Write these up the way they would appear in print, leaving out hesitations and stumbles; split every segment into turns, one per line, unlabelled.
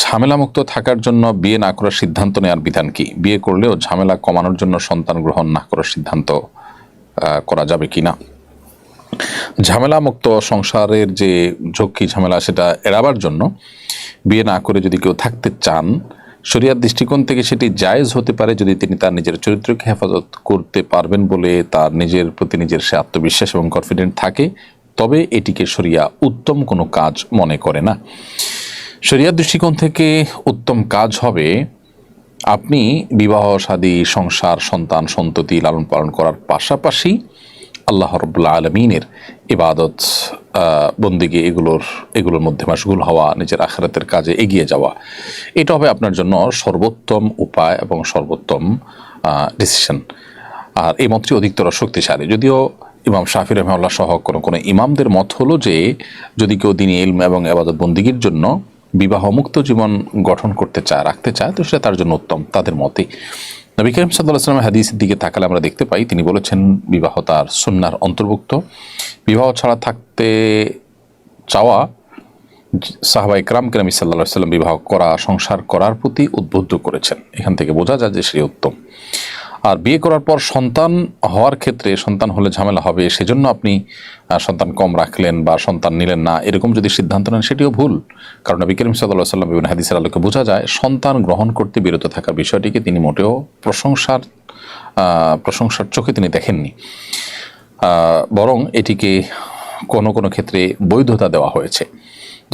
ঝামেলামুক্ত থাকার জন্য বিয়ে না করার সিদ্ধান্ত নেওয়ার বিধান কি? বিয়ে করলেও ঝামেলা কমানোর জন্য সন্তান গ্রহণ না করার সিদ্ধান্ত করা যাবে কি না? ঝামেলামুক্ত সংসারের যে ঝক্কি ঝামেলা সেটা এড়াবার জন্য বিয়ে না করে যদি কেউ থাকতে চান, শরিয়ার দৃষ্টিকোণ থেকে সেটি জায়েজ হতে পারে যদি তিনি তার নিজের চরিত্রকে হেফাজত করতে পারবেন বলে তার নিজের প্রতি নিজের সে আত্মবিশ্বাস এবং কনফিডেন্ট থাকে, তবে এটিকে শরিয়া উত্তম কোনো কাজ মনে করে না। শরিয়ার দৃষ্টিকোণ থেকে উত্তম কাজ হবে আপনি বিবাহ শাদী সংসার সন্তান সন্ততি লালন পালন করার পাশাপাশি আল্লাহ রাব্বুল আলামিনের ইবাদত বন্দিগি এগুলোর মধ্যে মাশগুল হওয়া, নিজের আখিরাতের কাজে এগিয়ে যাওয়া। এটা হবে আপনার জন্য সর্বোত্তম উপায় এবং সর্বোত্তম ডিসিশন। আর এই মতটি অধিকতর শক্তিশালী, যদিও ইমাম শাফি রাহিমাহুল্লাহ সহ কোনো ইমামদের মত হলো যে যদি কেউ দ্বীনি ইলম এবং ইবাদত বন্দিগির জন্য বিবাহমুক্ত জীবন গঠন করতে চায়, রাখতে চায়, তো সেটা তার জন্য উত্তম। তাদের মতে নবী করিম সাল্লাল্লাহু আলাইহি ওয়াসাল্লামের হাদিসের দিকে তাকালে আমরা দেখতে পাই তিনি বলেছেন বিবাহ তার সুন্নাহর অন্তর্ভুক্ত। বিবাহ ছাড়া থাকতে চাওয়া সাহাবা ইকরামকে নবী সাল্লাল্লাহু আলাইহি ওয়াসাল্লাম বিবাহ করা, সংসার করার প্রতি উদ্বুদ্ধ করেছেন। এখান থেকে বোঝা যায় যে সে উত্তম। আর বিয়ে করার পর সন্তান হওয়ার ক্ষেত্রে সন্তান হলে ঝামেলা হবে সেজন্য আপনি সন্তান কম রাখলেন বা সন্তান নিলেন না, এরকম যদি সিদ্ধান্ত নেন সেটিও ভুল। কারণ নবী করিম সাল্লাল্লাহু আলাইহি ওয়াসাল্লাম বিভিন্ন হাদিসের আলোকে বোঝা যায় সন্তান গ্রহণ করতে বিরত থাকার বিষয়টিকে তিনি মোটেও প্রশংসার চোখে তিনি দেখেননি, বরং এটিকে কোনো ক্ষেত্রে বৈধতা দেওয়া হয়েছে,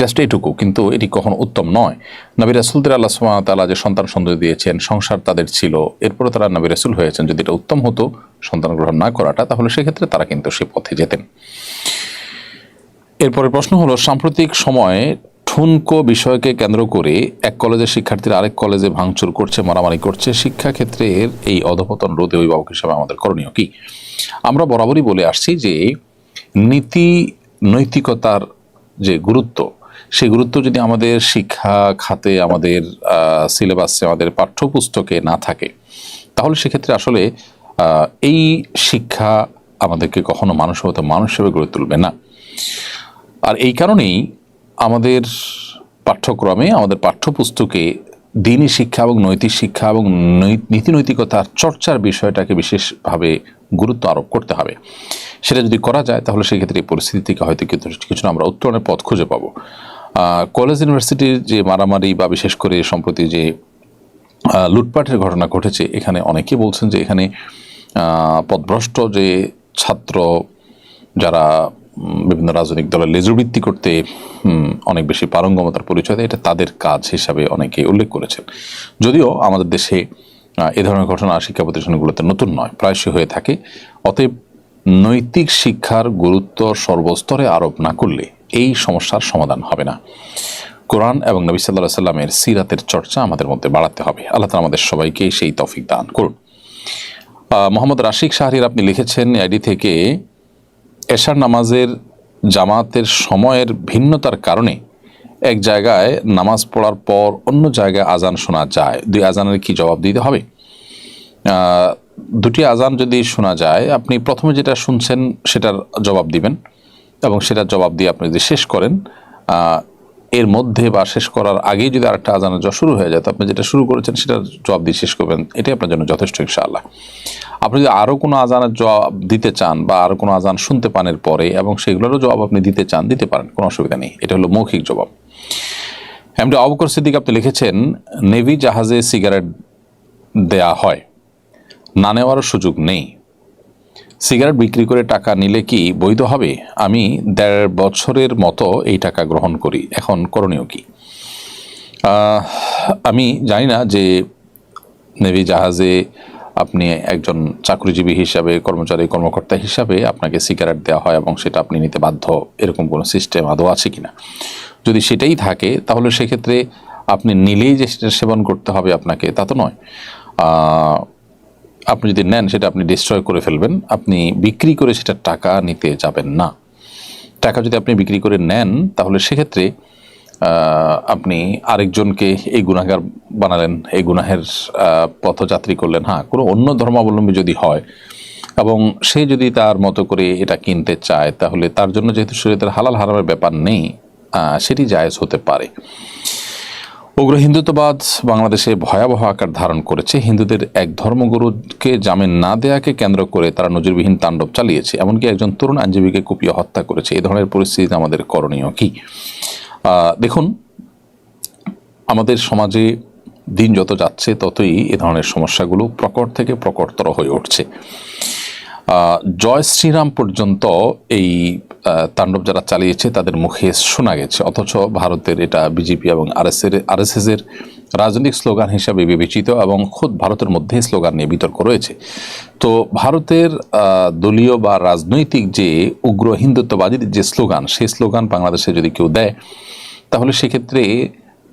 জাস্ট এইটুকু। কিন্তু এটি কখনো উত্তম নয়। নবী রাসূলদের আল্লাহ সুবহানাহু ওয়া তাআলা যে সন্তান সন্ততি দিয়েছেন, সংসার তাদের ছিল, এরপরে তারা নবী রাসূল হয়েছেন, যদি এটা উত্তম হতো সন্তান গ্রহণ না করাটা, তাহলে সেক্ষেত্রে তারা কিন্তু সে পথে যেতেন। এরপরে প্রশ্ন হলো, সাম্প্রতিক সময়ে ঠুনকো বিষয়কে কেন্দ্র করে এক কলেজের শিক্ষার্থীরা আরেক কলেজে ভাঙচুর করছে, মারামারি করছে। শিক্ষাক্ষেত্রের এই অধপতন রোধে অভিভাবক হিসেবে আমাদের করণীয় কি? আমরা বরাবরই বলে আসছি যে নৈতিকতার যে গুরুত্ব, সেই গুরুত্ব যদি আমাদের শিক্ষা খাতে, আমাদের সিলেবাসে, আমাদের পাঠ্যপুস্তকে না থাকে, তাহলে সেক্ষেত্রে আসলে এই শিক্ষা আমাদেরকে কখনো মানুষ হিসেবে গড়ে তুলবে না। আর এই কারণেই আমাদের পাঠ্যক্রমে, আমাদের পাঠ্যপুস্তকে দ্বীনি শিক্ষা এবং নৈতিক শিক্ষা এবং নীতি নৈতিকতার চর্চার বিষয়টাকে বিশেষভাবে গুরুত্ব আরোপ করতে হবে। সেটা যদি করা যায় তাহলে সেক্ষেত্রে এই পরিস্থিতি থেকে হয়তো কিছু আমরা উত্তরণের পথ খুঁজে পাবো। কলেজ ইউনিভার্সিটির যে মারামারি বা বিশেষ করে সম্প্রতি যে লুটপাটের ঘটনা ঘটেছে, এখানে অনেকে বলছেন যে এখানে পথভ্রষ্ট যে ছাত্র যারা বিভিন্ন রাজনৈতিক দলের লেজুবৃত্তি করতে অনেক বেশি পারঙ্গমতার পরিচয় দেয়, এটা তাদের কাজ হিসাবে অনেকে উল্লেখ করেছেন। যদিও আমাদের দেশে এ ধরনের ঘটনা শিক্ষা প্রতিষ্ঠানগুলোতে নতুন নয়, প্রায়শই হয়ে থাকে। অতএব নৈতিক শিক্ষার গুরুত্ব সর্বস্তরে আরোপ না করলে এই সমস্যার সমাধান হবে না। কোরআন এবং নবী সাল্লাল্লাহু আলাইহি সাল্লামের সিরাতের চর্চা আমাদের মধ্যে বাড়াতে হবে। আল্লাহ তাআলা আমাদের সবাইকে সেই তৌফিক দান করুন। মোহাম্মদ রাশিক শাহরির আপনি লিখেছেন আইডি থেকে, এশার নামাজের জামাতের সময়ের ভিন্নতার কারণে এক জায়গায় নামাজ পড়ার পর অন্য জায়গায় আজান শোনা যায়, দুই আজানের কি জবাব দিতে হবে? দুটি আজান যদি শোনা যায়, আপনি প্রথমে যেটা শুনছেন সেটার জবাব দিবেন এবং সেটার জবাব দিয়ে আপনি যদি শেষ করেন, এর মধ্যে বা শেষ করার আগেই যদি আরেকটা আজানের শুরু হয়ে যায়, তো আপনি যেটা শুরু করেছেন সেটার জবাব দিয়ে শেষ করবেন, এটাই আপনার জন্য যথেষ্ট ইনশাআল্লাহ। আপনি যদি আরও কোনো আজানের জবাব দিতে চান বা আরও কোনো আজান শুনতে পান এর পরে এবং সেগুলোরও জবাব আপনি দিতে চান, দিতে পারেন, কোনো অসুবিধা নেই। এটা হলো মৌখিক জবাব। এমডি আবু বকর সিদ্দিক আপনি লিখেছেন, নেভি জাহাজে সিগারেট দেয়া হয়, না নেওয়ারও সুযোগ নেই, সিগারেট বিক্রি করে টাকা নিলে কি বৈধ হবে? আমি 1.5 বছরের মতো এই টাকা গ্রহণ করি, এখন করণীয় কি? আমি জানি না যে নেভি জাহাজে আপনি একজন চাকরিজীবী হিসাবে, কর্মকর্তা হিসাবে আপনাকে সিগারেট দেওয়া হয় এবং সেটা আপনি নিতে বাধ্য, এরকম কোনো সিস্টেম আদৌ আছে কিনা। যদি সেটাই থাকে তাহলে সেক্ষেত্রে আপনি নিলেই যে সেটা সেবন করতে হবে আপনাকে, তা তো নয়। আপনি যদি নেন সেটা আপনি ডিস্ট্রয় করে ফেলবেন, আপনি বিক্রি করে সেটা টাকা নিতে যাবেন না। টাকা যদি আপনি বিক্রি করে নেন তাহলে সেক্ষেত্রে আপনি আরেকজনকে এই গুনাহগার বানালেন, এই গুনাহের পথযাত্রী করলেন। হ্যাঁ, কোনো অন্য ধর্মাবলম্বী যদি হয় এবং সে যদি তার মতো করে এটা কিনতে চায়, তাহলে তার জন্য যেহেতু শরীয়তের হালাল হারামের ব্যাপার নেই, সেটি জায়েজ হতে পারে। উগ্র হিন্দুত্ববাদ বাংলাদেশে ভয়াবহ আকার ধারণ করেছে। হিন্দুদের এক ধর্মগুরুকে জামিন না দেয়াকে কেন্দ্র করে তারা নজিরবিহীন তাণ্ডব চালিয়েছে, এমনকি একজন তরুণ আইনজীবীকে কুপিয়ে হত্যা করেছে। এই ধরনের পরিস্থিতিতে আমাদের করণীয় কি? দেখুন, আমাদের সমাজে দিন যত যাচ্ছে ততই এ ধরনের সমস্যাগুলো প্রকট থেকে প্রকটতর হয়ে উঠছে। জয় শ্রীরাম পর্যন্ত এই তাণ্ডব যারা চালিয়েছে তাদের মুখে শোনা গেছে, অথচ ভারতের এটা বিজেপি এবং আরএসএস এর রাজনৈতিক স্লোগান হিসাবে বিবেচিত এবং খুদ ভারতের মধ্যে স্লোগান নিয়ে বিতর্ক রয়েছে। তো ভারতের দলীয় বা রাজনৈতিক যে উগ্র হিন্দুত্ববাদীদের যে স্লোগান, সেই স্লোগান বাংলাদেশে যদি কেউ দেয় তাহলে সেক্ষেত্রে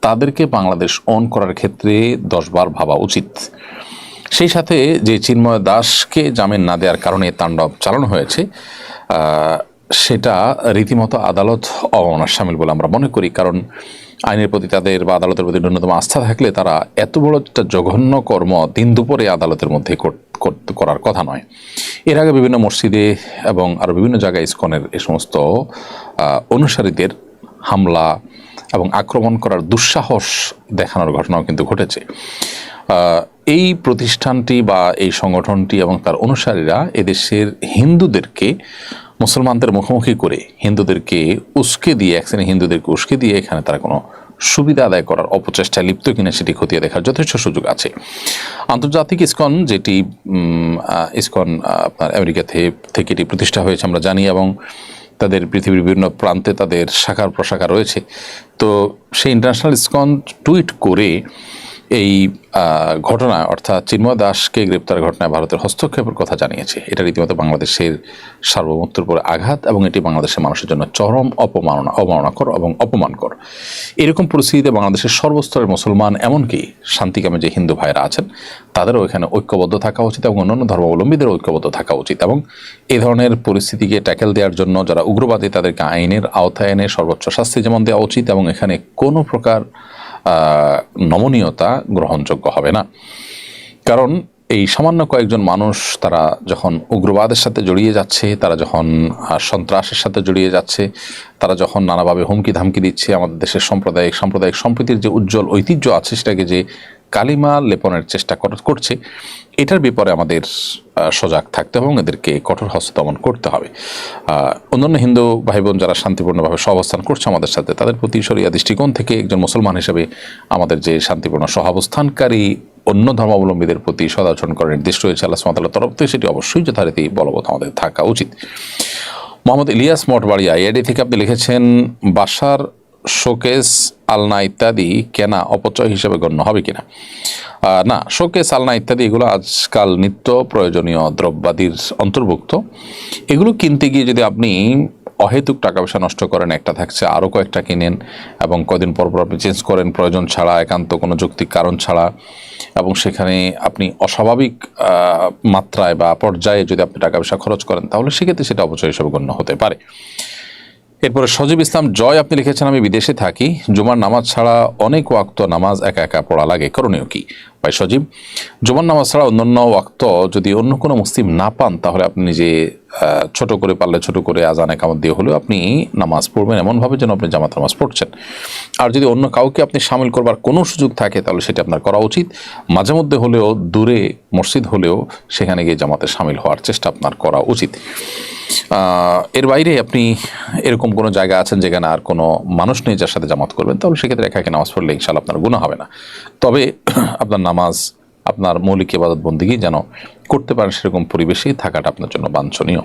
তাদেরকে বাংলাদেশ অন করার ক্ষেত্রে 10 বার ভাবা উচিত। সেই সাথে যে চিন্ময় দাসকে জামিন না দেওয়ার কারণে তাণ্ডব চালানো হয়েছে, সেটা রীতিমতো আদালত অবমাননার শামিল বলে আমরা মনে করি। কারণ আইনের প্রতি তাদের বা আদালতের প্রতি ন্যূনতম আস্থা থাকলে তারা এত বড় একটা জঘন্য কর্ম দিন দুপুরে আদালতের মধ্যে করার কথা নয়। এর আগে বিভিন্ন মসজিদে এবং আরও বিভিন্ন জায়গায় ইসকনের এই সমস্ত অনুসারীদের হামলা এবং আক্রমণ করার দুঃসাহস দেখানোর ঘটনাও কিন্তু ঘটেছে। এই প্রতিষ্ঠানটি বা এই সংগঠনটি এবং তার অনুসারীরা এদেশের হিন্দুদেরকে মুসলমানদের মুখোমুখি করে হিন্দুদেরকে উস্কে দিয়ে, এক শ্রেণী হিন্দুদেরকে উস্কে দিয়ে এখানে তারা কোনো সুবিধা আদায় করার অপচেষ্টায় লিপ্ত কিনা সেটি খতিয়ে দেখার যথেষ্ট সুযোগ আছে। আন্তর্জাতিক ইসকন, যেটি ইসকন আপনার আমেরিকা থেকে এটি প্রতিষ্ঠা হয়েছে আমরা জানি, এবং তাদের পৃথিবীর বিভিন্ন প্রান্তে তাদের শাখার প্রশাখা রয়েছে। তো সেই ইন্টারন্যাশনাল ইসকন টুইট করে এই ঘটনায়, অর্থাৎ চিন্ময় দাসকে গ্রেপ্তার ঘটনায় ভারতের হস্তক্ষেপের কথা জানিয়েছে। এটা রীতিমতো বাংলাদেশের সার্বভৌমত্বের উপর আঘাত এবং এটি বাংলাদেশের মানুষের জন্য চরম অবমাননাকর এবং অপমানকর। এরকম পরিস্থিতিতে বাংলাদেশের সর্বস্তরের মুসলমান, এমনকি শান্তিকামী যে হিন্দু ভাইরা আছেন, তাদেরও এখানে ঐক্যবদ্ধ থাকা উচিত এবং অন্যান্য ধর্মাবলম্বীদেরও ঐক্যবদ্ধ থাকা উচিত। এবং এই ধরনের পরিস্থিতিকে ট্যাকেল দেওয়ার জন্য যারা উগ্রবাদী তাদেরকে আইনের আওতায় এনে সর্বোচ্চ শাস্তি যেমন দেওয়া উচিত, এবং এখানে কোনো প্রকার নমনীয়তা গ্রহণযোগ্য হবে না। কারণ এই সামান্য কয়েকজন মানুষ তারা যখন উগ্রবাদের সাথে জড়িয়ে যাচ্ছে, তারা যখন সন্ত্রাসের সাথে জড়িয়ে যাচ্ছে, তারা যখন নানাভাবে হুমকি ধামকি দিচ্ছে আমাদের দেশের সাম্প্রদায়িক সম্প্রীতির যে উজ্জ্বল ঐতিহ্য আছে সেটাকে যে কালিমা লেপনের চেষ্টা করছে, এটার ব্যাপারে আমাদের সজাগ থাকতে হবে এবং এদেরকে কঠোর হস্তে দমন করতে হবে। অন্যান্য হিন্দু ভাই বোন যারা শান্তিপূর্ণভাবে সহাবস্থান করছে আমাদের সাথে, তাদের প্রতি শরিয়া দৃষ্টিকোণ থেকে একজন মুসলমান হিসেবে আমাদের যে শান্তিপূর্ণ সহাবস্থানকারী অন্য ধর্মাবলম্বীদের প্রতি সদাচরণ করার নির্দেশ রয়েছে আল্লাহ সুবহানাহু ওয়া তাআলার তরফ থেকে, সেটি অবশ্যই যথারীতি বলবৎ আমাদের থাকা উচিত। মোহাম্মদ ইলিয়াস মঠবাড়িয়া এআইডি থেকে আপনি লিখেছেন, বাসার শোকেস আলনা ইত্যাদি কেনা অপচয় হিসেবে গণ্য হবে কিনা? না, শোকেস আলনা ইত্যাদি এগুলো আজকাল নিত্য প্রয়োজনীয় দ্রব্যাদির অন্তর্ভুক্ত। এগুলো কিনতে গিয়ে যদি আপনি অহেতুক টাকা পয়সা নষ্ট করেন, একটা থাকছে আরও কয়েকটা কিনেন এবং কদিন পর পর আপনি চেঞ্জ করেন প্রয়োজন ছাড়া, একান্ত কোনো যৌক্তিক কারণ ছাড়া, এবং সেখানে আপনি অস্বাভাবিক মাত্রায় বা পর্যায়ে যদি আপনি টাকা পয়সা খরচ করেন, তাহলে সেক্ষেত্রে সেটা অপচয় হিসেবে গণ্য হতে পারে। এরপরে সজীব ইসলাম জয় আপনি লিখেছেন, আমি বিদেশে থাকি, জুমার নামাজ ছাড়া অনেক ওয়াক্ত নামাজ একা একা পড়া লাগে, করণীয় কি? ভাই সজীব, জুমার নামাজ ছাড়া অন্যান্য ওয়াক্ত যদি অন্য কোনো মুসলিম না পান, তাহলে আপনি নিজে ছোট করে পারলে ছোট করে আজান একামত দিয়ে হলেও আপনি নামাজ পড়বেন, এমনভাবে যেন আপনি জামাত নামাজ পড়ছেন। আর যদি অন্য কাউকে আপনি সামিল করবার কোনো সুযোগ থাকে তাহলে সেটা আপনার করা উচিত। মাঝে মধ্যে হলেও দূরে মসজিদ হলেও সেখানে গিয়ে জামাতে সামিল হওয়ার চেষ্টা আপনার করা উচিত। এর বাইরে আপনি এরকম কোনো জায়গা আছেন যেখানে আর কোনো মানুষ নেই যার সাথে জামাত করবেন, তাহলে সেক্ষেত্রে একাকে নামাজ পড়লে ইনশাআল্লাহ আপনার গুনাহ হবে না। তবে আপনার নামাজ, আপনার মৌলিক ইবাদত বন্দেগী যেন করতে পারেন সেরকম পরিবেশেই থাকাটা আপনার জন্য বাঞ্ছনীয়।